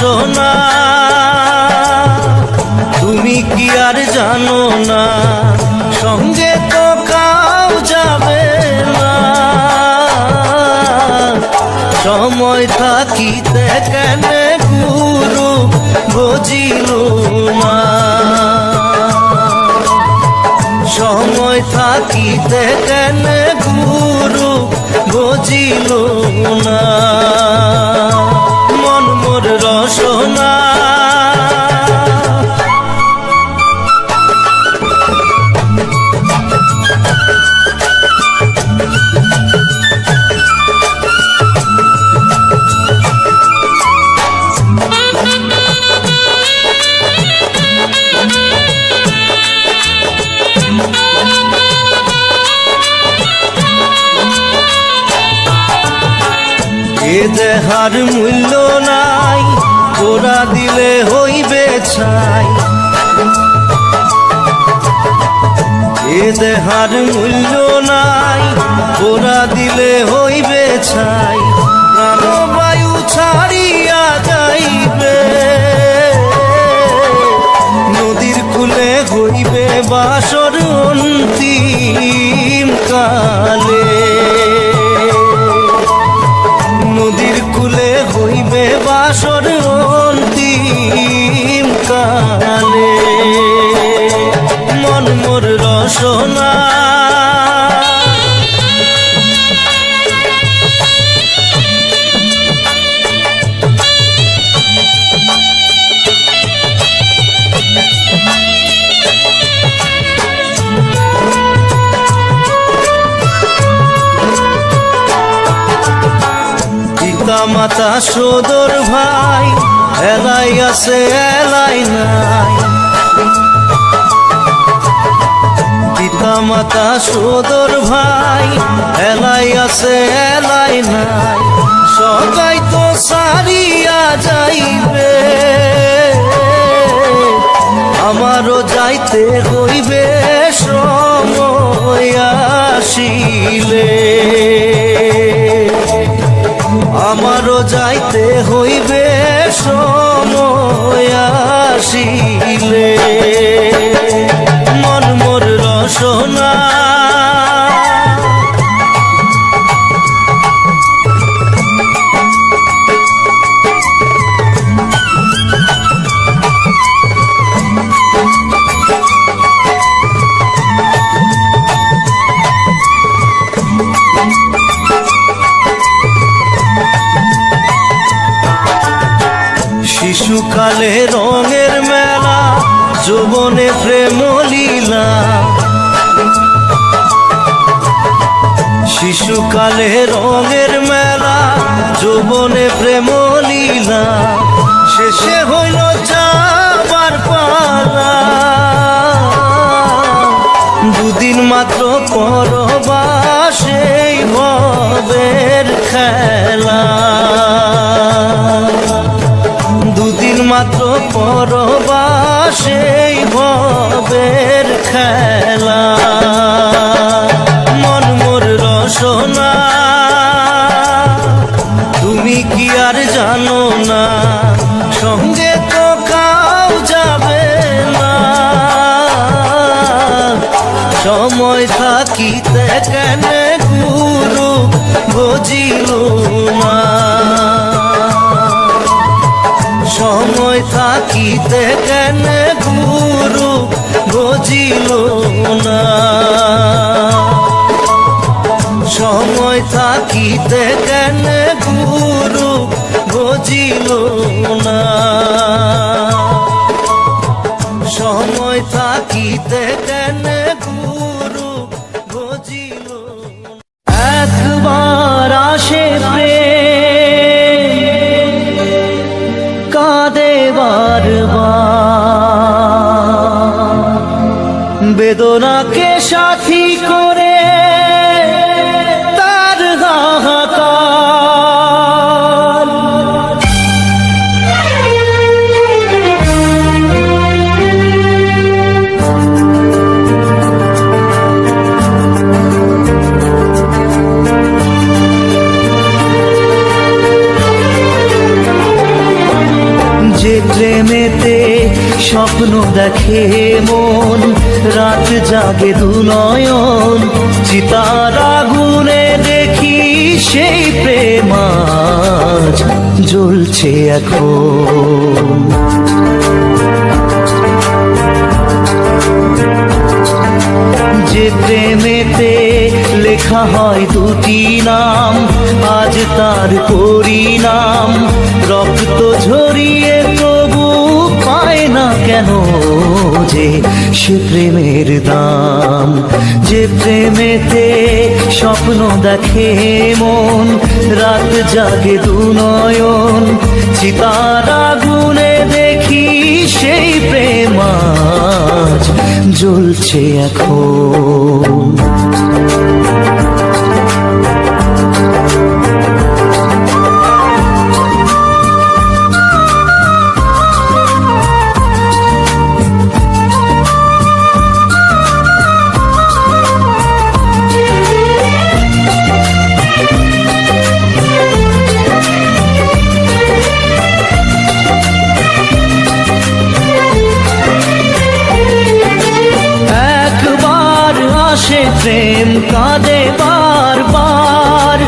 রসনা তুমি কি আর জানো না সঙ্গে তো কাউ যাবে না সময় থাকিতে কেন গুরু বুঝিল না সময় থাকিতে কেন গুরু বুঝিল না মন মোর রসনা এ দেহার মূল্য নাই ওরা দিলে হইবে ছাই এ দেহার মূল্য নাই ওরা দিলে হইবে ছাই প্রাণবায়ু ছাড়িয়া যাইবে নদীর কূলে হইবে বাসর অন্তিম কালে নদীর কূলে হইবে বাসর অন্তিম কালে মন মোর রসনা মাতা সদর ভাই এলাই আছে এলাই নাই পিতা মাতা সদর ভাই এলাই আছে এলাই নাই সবাই তো সারিয়া যাইবে আমারও যাইতে হইবে সময় আসিলে আমারও যাইতে হইবে সময় আসিলে মন মোর রসনা শিশুকালে রঙের মেলা যৌবনে প্রেম লীলা শিশুকালে রঙের মেলা যৌবনে প্রেম লীলা শেষে হইল যাবার পালা দুদিন মাত্র পরবাসেই ভবের খেলা দুদিন মাত্র পরবাসেই ভবের খেলা মন মোর রসনা তুমি কি আর জানো না সঙ্গে তো কাউ যাবে না সময় থাকিতে কেন গুরু বুঝিল না সময় থাকিতে কেন গুরু বুঝিল না সময় থাকিতে কেন গুরু বুঝিল না সময় থাকিতে কেন গুরু বুঝিল একবার আসে কাঁদে বারবার বেদনাকে সাথী করে তার হাহাকার স্বপ্ন দেখে মন, রাত জাগে দু নয়ন, চিতার আগুনে দেখি সেই প্রেম আজ জ্বলছে এখন। যে প্রেমেতে লেখা হয় দুটি নাম, আজ তার পরিণাম রক্ত ঝরিয়ে তবু পায় না কেন যে সে প্রেমের দাম। যে প্রেমেতে স্বপ্ন দেখে মন, রাত জাগে দু নয়ন, চিতার আগুনে দেখি সেই প্রেম আজ জ্বলছে এখন। প্রেম কাঁদে বারবার,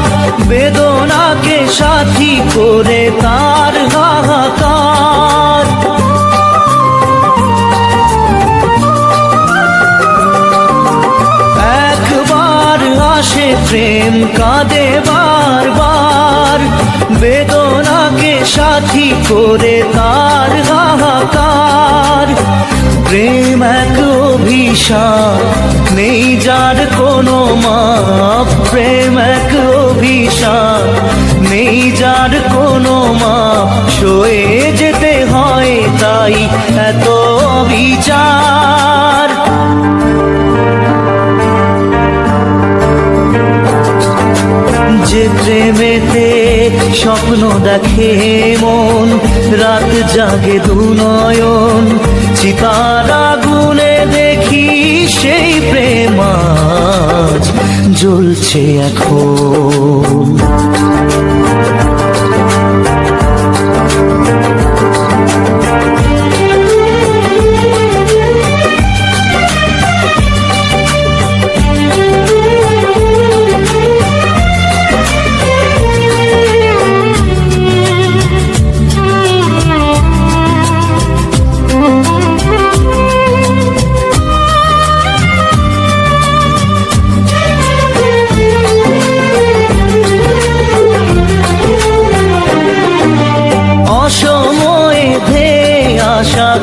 বেদনাকে সাথী করে তার হাহাকার। একবার আসে প্রেম কাঁদে বারবার, বেদনাকে সাথী করে তার হাহাকার। প্রেম এক অভিশাপ, নেই যার কোনো মাপ। প্রেম এক অভিশাপ, নেই যার কোনো মাপ। সয়ে যেতে হয় তাই এত বিচার। যে প্রেমেতে স্বপ্ন দেখে মন, রাত জাগে দু নয়ন, চিতার আগুনে দেখি সেই প্রেম আজ জ্বলছে এখন।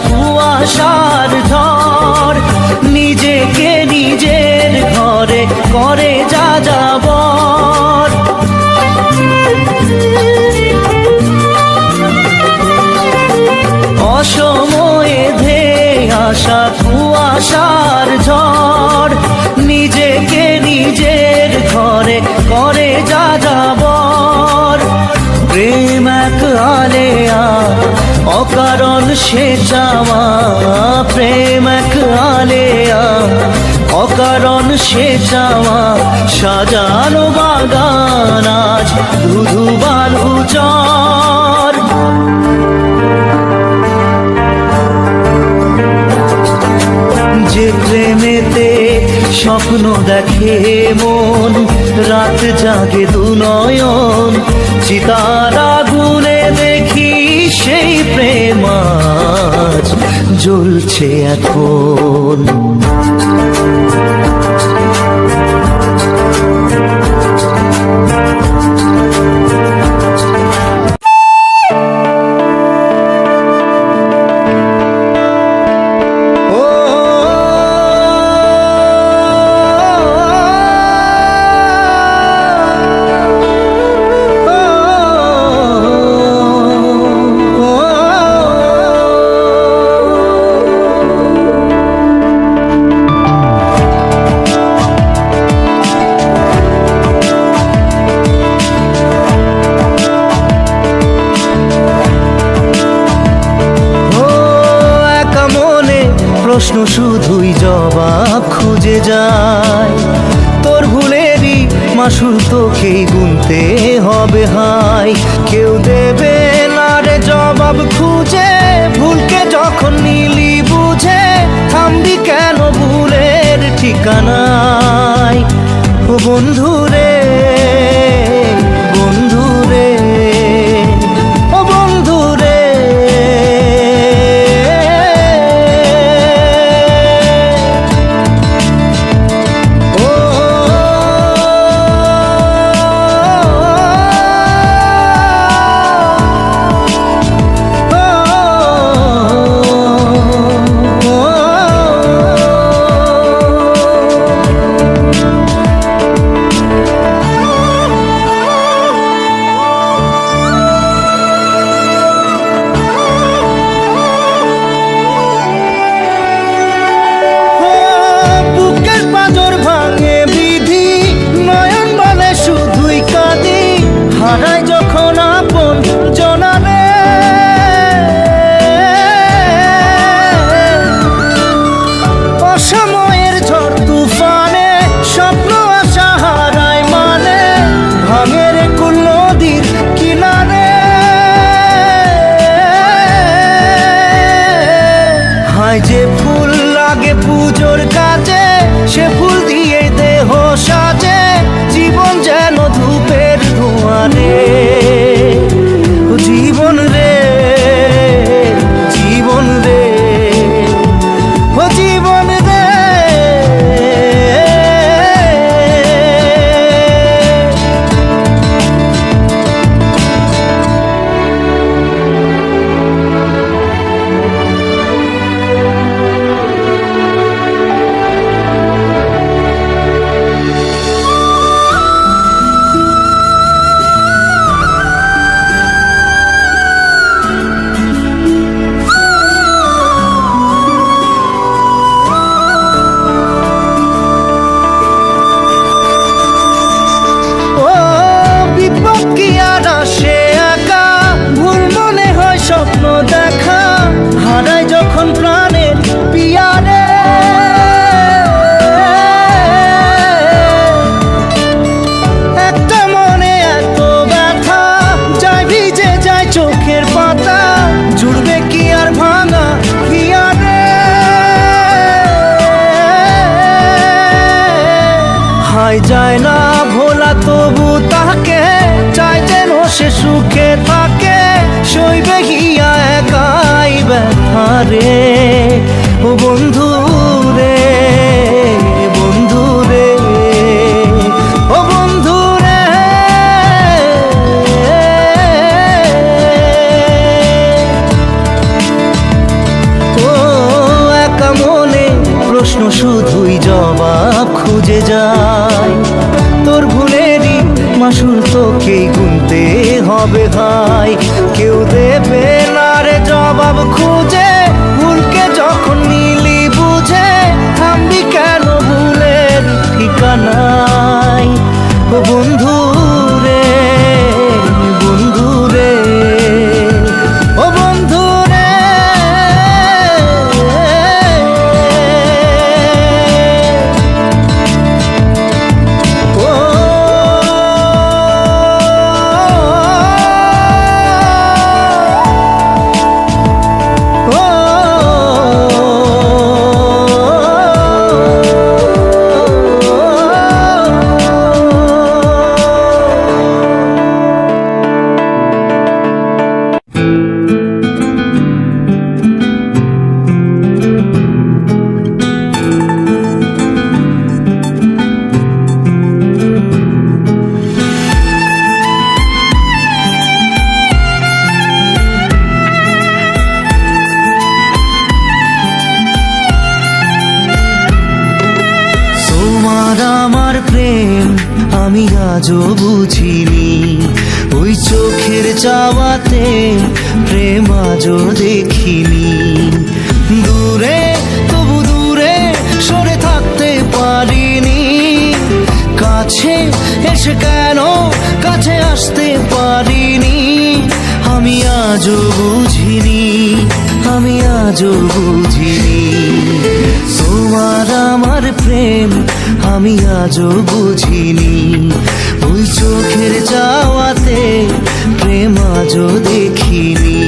কুয়াশার ঝড় নিজেকে নিজের ঘরে করে যা যাবর। অসময়ে ধেয়ে আসা কুয়াশার ঝড় নিজেকে নিজের ঘরে করে যা যাবর। প্রেম এক আলেয়া অকারণ সে চাওয়া, প্রেম এক আলেয়া অকারণ সে চাওয়া। সাজানো বাগান আজ ধুধু বালু চর। যে প্রেমেতে স্বপ্ন দেখে মন, রাত জাগে দু নয়ন, চিতার আগুনে দেখি সেই প্রেম আজ জ্বলছে এখন। প্রশ্ন শুধুই জবাব খুঁজে যায়। তোর ভুলেরই মাসুল তোকেই গুনতে হবে হাই। কেউ দেবে না রে জবাব খুঁজে, ভুলকে যখন নিলি ঠিকানায়। ও বন্ধু রে, বন্ধু রে, ও বন্ধু রে। হারাই যখন আপন জনারে, অসময়ের ঝড় তুফানে স্বপ্ন আশা হারায় মানে, ভাঙের কুল নদীর কিনারে। হায় যে ফুল লাগে পুজোর কাজে, সে ফুল দিয়ে দেহ সাজে, জীবন যেন ধূপের ধোঁয়ারে। জীবন রে, জীবন রে, ও জীবন রে। স্বপ্ন দেখা হারাই যখন প্রাণের পিয়ারে, একটা মনে এত ব্যথা যায় ভিজে যায় চোখের পাতা, জুড়বে কি আর ভাঙা হিয়ারে। হায় যায় না ভোলা তবু তাকে চাই যেন সে সুখে থাকে, সইবে হিয়া একাই ব্যথা রে। ও বন্ধু রে, বন্ধু রে, ও বন্ধু রে। ও একা মনে প্রশ্ন শুধুই জবাব খুঁজে যায়, তোর ভুলেরই মাসুল তোকেই গুনতে হবে ভাই। কেউ দেবে না রে জবাব খুঁজে, ভুলকে যখন নিলি বুঝে, থামবি কেন ভুলের ঠিকানায়। ও বন্ধু রে, বন্ধু রে, ও বন্ধু রে। আমি আজও বুঝিনি, ওই চোখের চাওয়াতে প্রেম আজও দেখিনি। দূরে তবু দূরে সরে থাকতে পারিনি, কাছে এসে কেন কাছে আসতে পারিনি। আমি আজও বুঝিনি, আমি আজও বুঝিনি, তোমার আমার প্রেম আমি আজও বুঝিনি। ওই চোখের চাওয়াতে প্রেম আজও দেখিনি।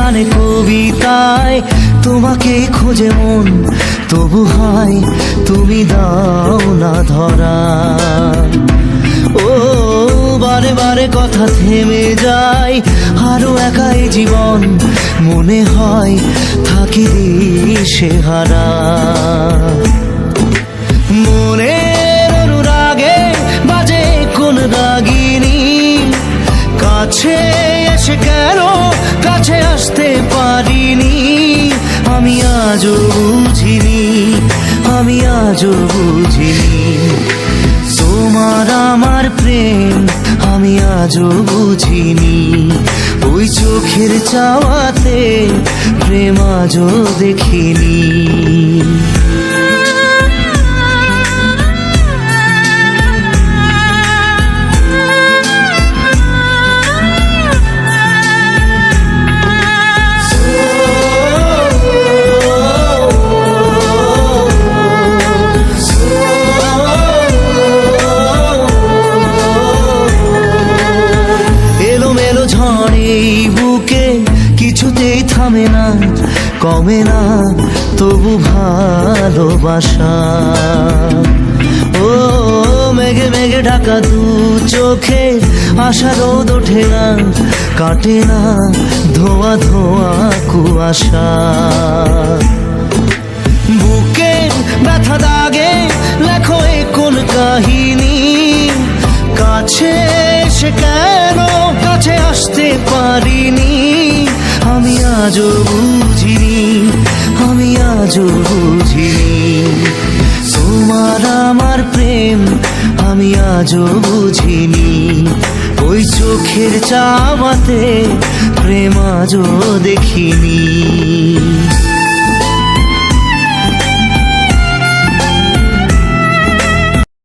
গানে কবিতায় তোমাকে খোঁজে মন, তবু হয় তুমি দাও না ধরা। ও বারে বারে কথা থেমে যায়, আরো একাই জীবন মনে হয় থাকি দিশে হারা। মনের অনুরাগে বাজে কোন রাগিনী, কাছে এসে কেন কাছে আসতে পারিনি। আমি আজও বুঝিনি, আমি আজও বুঝিনি তোমার আমার প্রেম, আমি আজও বুঝিনি। ওই চোখের চাওয়াতে প্রেম আজও দেখিনি। এই বুকে কিছুতেই থামে না, কমে না তবু ভালোবাসা। ও মেঘে মেঘে ঢাকা দু চোখে আশা রোদ ওঠে না, কাটে না ধোয়া ধোয়া কুয়াশা। বুকে ব্যথা দাগে লেখো এ কোন কাহিনী, কাছে এসে কেন কাছে আসতে পারিনি। আমি আজও বুঝিনি, আমি আজও বুঝিনি তোমার আমার প্রেম, আমি আজও বুঝিনি। ওই চোখের চাওয়াতে প্রেম আজও দেখিনি।